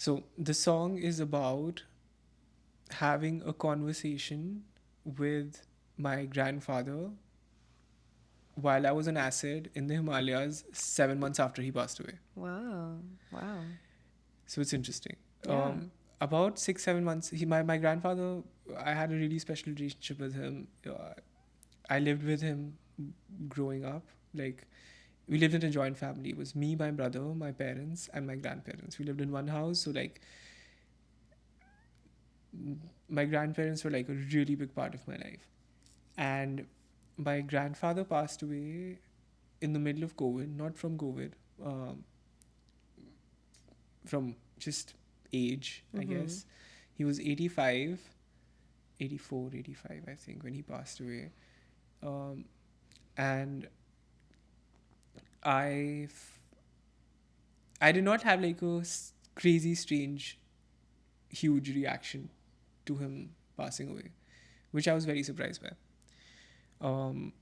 So the song is about having a conversation with my grandfather while I was on acid in the Himalayas 7 months after he passed away. Wow. Wow. So it's interesting. Yeah. About 6 7 months, my grandfather, I had a really special relationship with him. I lived with him growing up. Like, we lived in a joint family. It was me, my brother, my parents, and my grandparents. We lived in one house. So, like, my grandparents were like a really big part of my life. And my grandfather passed away in the middle of COVID, not from COVID, um, from just age, I Mm-hmm. guess. He was 85, 84, 85, I think, when he passed away. Um, and I, I did not have like a crazy, strange, huge reaction to him passing away, which I was very surprised by. Um,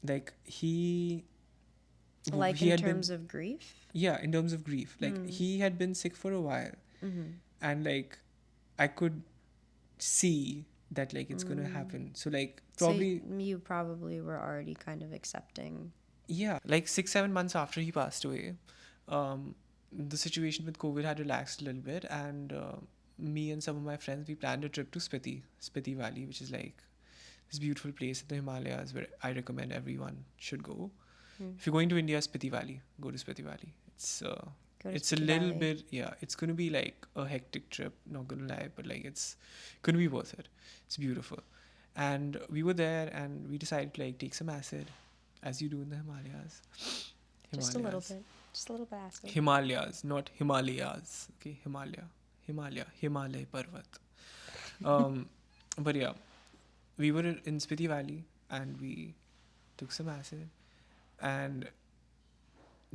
like Like he in had been, terms of grief? yeah, in terms of grief, like Mm. he had been sick for a while, Mm-hmm. and like I could see that like it's gonna Mm. happen. So like So probably, you probably were already kind of accepting. yeah, like 6 7 months after he passed away, um, the situation with COVID had relaxed a little bit, and me and some of my friends, we planned a trip to Spiti Valley, which is like this beautiful place in the Himalayas where I recommend everyone should go. Mm. If you're going to India, Spiti Valley, go to Spiti Valley. Go to It's a Spiti little Valley. bit, yeah, it's gonna be like a hectic trip, not gonna lie, but like it's gonna be worth it. It's beautiful. And we were there and we decided to like take some acid, as you do in the Himalayas. Just a little Himalayas. bit. Just a little bit acid. Himalayas, not Himalayas. Okay, Himalaya Parvat. Um, but yeah, we were in Spiti Valley and we took some acid, and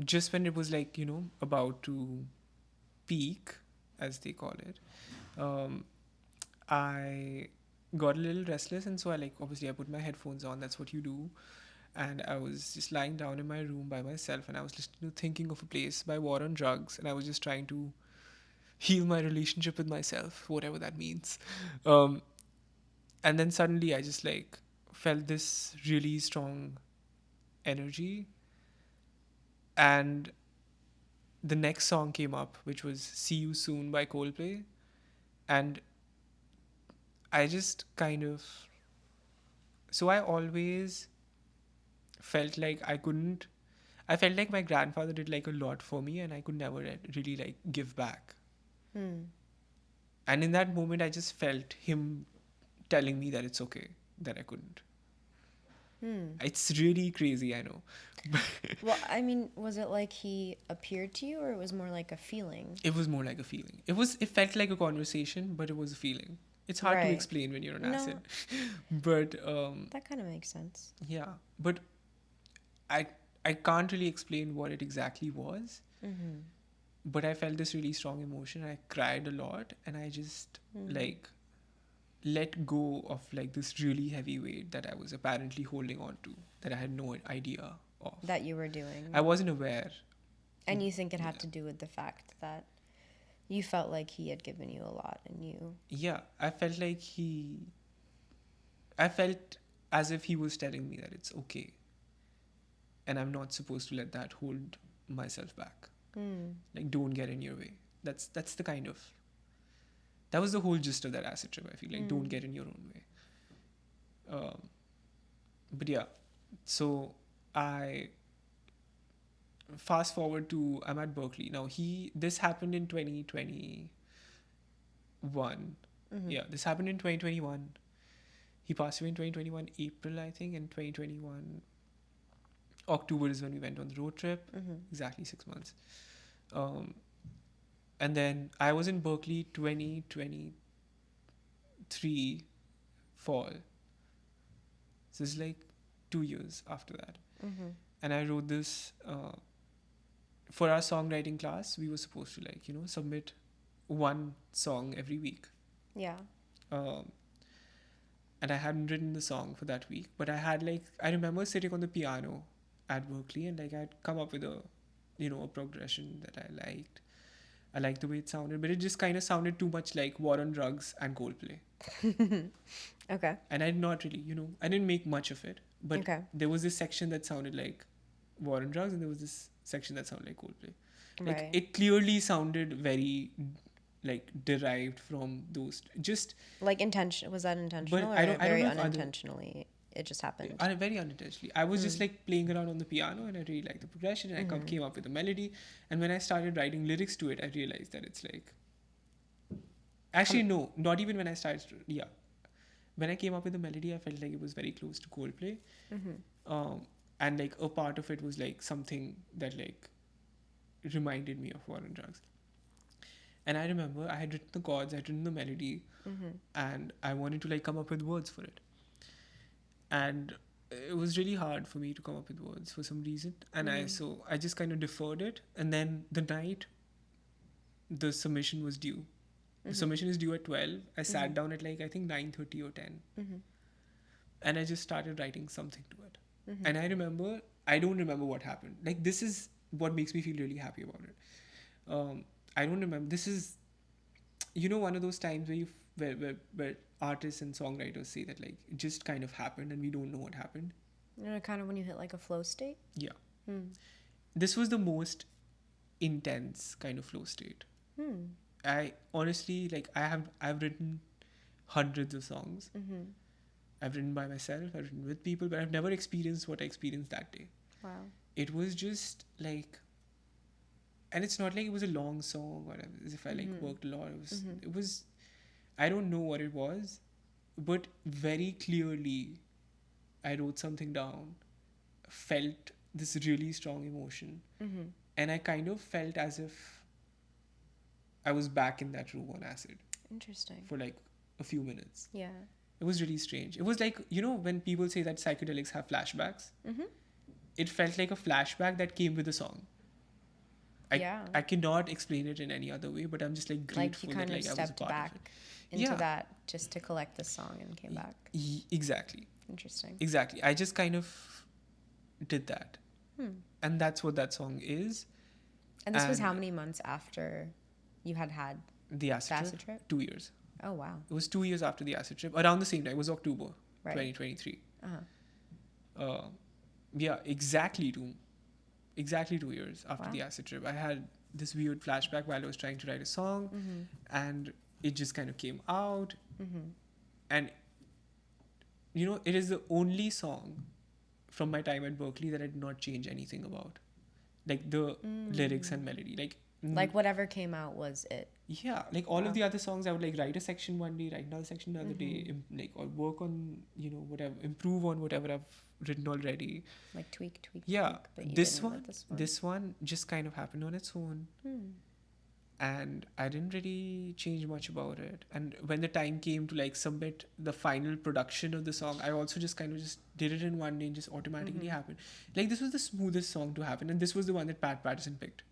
just when it was like about to peak, as they call it, um, I got a little restless, and so I like obviously I put my headphones on. That's what you do. And I was just lying down in my room by myself, and I was listening to "Thinking of a Place" by War on Drugs, and I was just trying to heal my relationship with myself, whatever that means. Um, and then suddenly I just like felt this really strong energy, and the next song came up, which was "See You Soon" by Coldplay, and I just kind of, so I always felt like I felt like my grandfather did like a lot for me, and I could never really like give back. Hmm. And in that moment, I just felt him telling me that it's okay, that I couldn't. Hmm. It's really crazy, I know. Well, I mean, was it like he appeared to you, or it was more like a feeling? It was more like a feeling. It felt like a conversation, but it was a feeling. It's hard to Right. explain when you're on acid. No, But that kind of makes sense. yeah, but I I can't really explain what it exactly was, Mm-hmm. but I felt this really strong emotion. I cried a lot, and I just Mm. like let go of like this really heavy weight that I was apparently holding on to, that I had no idea of. That you were I doing. wasn't aware. And you think it had Yeah. to do with the fact that you felt like he had given you a lot and you. Yeah, I felt as if he was telling me that it's okay, and I'm not supposed to let that hold myself back. Mm. Like, don't get in your way. That's the kind of, that was the whole gist of that acid trip. I feel like, don't Mm. get in your own way. Um, but yeah, so I fast forward to, I'm at Berkeley now. This happened in 2021. Mm-hmm. Yeah, this happened in 2021. He passed away in 2021 April, I think. In 2021 October is when we went on the road trip. Mm-hmm. Exactly 6 months. Um, and then I was in Berkeley 2023 fall. So it's like 2 years after that. Mm-hmm. And I wrote this for our songwriting class. We were supposed to like submit one song every week. Yeah. Um, and I hadn't written the song for that week, but I remember sitting on the piano at Berkeley, and like I'd come up with a progression that I liked, I liked the way it sounded, but it just kind of sounded too much like War on Drugs and Coldplay. Okay. And I did not really, I didn't make much of it. But Okay. there was this section that sounded like War on Drugs, and there was this section that sounded like Coldplay. Like, Right. it clearly sounded very, like, derived from those. Just Like was that intentional, I or don't very know if other- unintentionally? It just happened. very unintentionally. I was just like playing around on the piano, and I really liked the progression, and I came up with a melody. And when I started writing lyrics to it, I realized that it's like, actually no, not even when I started. When I came up with the melody, I felt like it was very close to Coldplay. And like a part of it was like something that like reminded me of War on Drugs. And I remember I had written the chords, I had written the melody, and I wanted to like come up with words for it. And it was really hard for me to come up with words for some reason. And I just kind of deferred it. And then the night the submission was due. The submission is due at 12. I sat down at like, I think 9:30 or 10. And I just started writing something to it. And I don't remember what happened. Like, this is what makes me feel really happy about it. I don't remember. This is, one of those times where artists and songwriters say that like it just kind of happened and we don't know what happened. Kind of when you hit like a flow state. Yeah. This was the most intense kind of flow state. I honestly, like, I've written hundreds of songs. I've written by myself, I've written with people, but I've never experienced what I experienced that day. Wow. It was just like, and it's not like it was a long song or as if I like worked a lot. It was, I don't know what it was, but very clearly I wrote something down, felt this really strong emotion, and I kind of felt as if I was back in that room on acid. Interesting. For like a few minutes. Yeah. It was really strange. It was like, when people say that psychedelics have flashbacks, it felt like a flashback that came with a song. I cannot explain it in any other way, but I'm just like grateful like you kind that of like I was a stepped part back of it. into that just to collect the song and came back. Exactly. Interesting. Exactly. I just kind of did that. And that's what that song is. And this was how many months after you had the acid trip? 2 years. Oh, wow. It was 2 years after the acid trip. Around the same time. It was October 2023. Yeah, exactly 2 years after the acid trip. I had this weird flashback while I was trying to write a song, and it just kind of came out. And it is the only song from my time at Berkeley that I did not change anything about, like the lyrics and melody. Like whatever came out was it. Yeah, like all of the other songs, I would like write a section one day, write another section another day, or work on whatever, improve on whatever I've written already. Like tweak. Yeah, tweak, but you this didn't one, with this one just kind of happened on its own, and I didn't really change much about it. And when the time came to like submit the final production of the song, I also just kind of just did it in one day and just automatically happened. Like, this was the smoothest song to happen, and this was the one that Pat Patterson picked.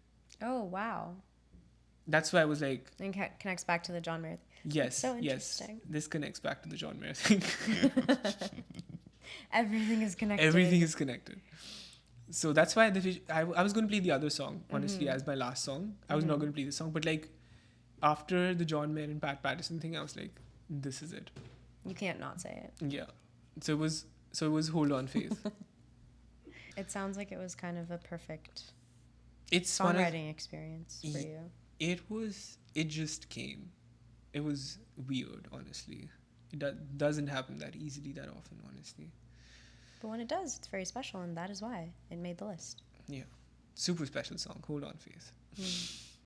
Oh, wow. That's why I was like... And connects back to the John Mayer. Yes, so yes. This connects back to the John Mayer thing. Everything is connected. Everything is connected. So that's why I was going to play the other song, honestly, as my last song. I was not going to play this song. But like, after the John Mayer and Pat Patterson thing, I was like, this is it. You can't not say it. Yeah. So it was Hold On Faith. It sounds like it was kind of a perfect... It's songwriting experience for you. It just came. It was weird, honestly. It doesn't happen that easily that often, honestly. But when it does, it's very special, and that is why it made the list. Yeah. Super special song, Hold On Faith.